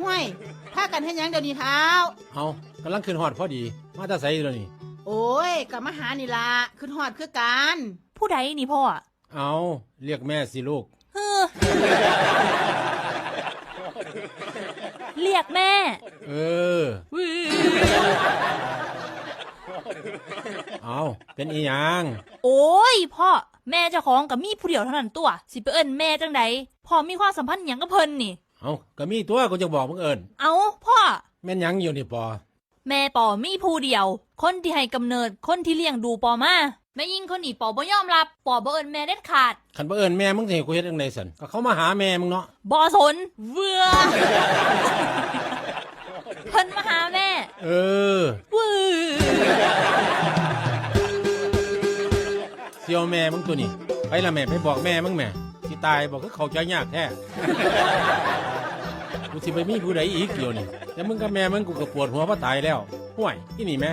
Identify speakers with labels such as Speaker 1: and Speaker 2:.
Speaker 1: ห้วยถ้ากันให้ยังเดี๋ยวนี้เท้า
Speaker 2: เอากำลังขึ้นฮอดพอดีมาแตาใส่แล้วนี่
Speaker 1: โอ้ยกับมาหานี่ล่ะขึ้นฮอดคือกัน
Speaker 3: ผู้ใดนี่พ่อ
Speaker 2: เอาเรียกแม่สิลูก
Speaker 3: เรียกแม่
Speaker 2: เอาเป็นอีหยัง
Speaker 3: โอ้ยพ่อแม่เจ้าของกับมีผู้เดียวเท่านั้นตัวสิไปเอิ้นแม่จังใดพ่อมีความสัมพันธ์หยังกับเพิ่นนี่
Speaker 2: เอาก็มีตัวกูจะบอกมึงเอิ้น
Speaker 3: เอาพ่อ
Speaker 2: แม่นหยังอยู่นี่ปอ
Speaker 3: แม่ปอมีผู้เดียวคนที่ให้กำเนิดคนที่เลี้ยงดูปอมาแม่ยิ่งคนนี้ปอบ่ยอมรับปอบ่เอิ้นแม่เด็ดขาด
Speaker 2: คันบ่เอิ้นแม่มึงสิให้กูเฮ็ดจังได๋ซั่นก็เขามาหาแม่มึงเนาะ
Speaker 3: บ่สนเวือเพิ่นมาหาแม่วือ
Speaker 2: เสี่ยวแม่มึงตัวนี้ไปละแม่ไปบอกแม่มึงแม่สิตายบอกคือเข้าใจยากแท้กูสิไปมีผู้ใดอีกเดี๋ยวนี้แต่มึงกับแม่มึงกูก็ปวดหัวเพราะตายแล้วห่วยที่นี่แม่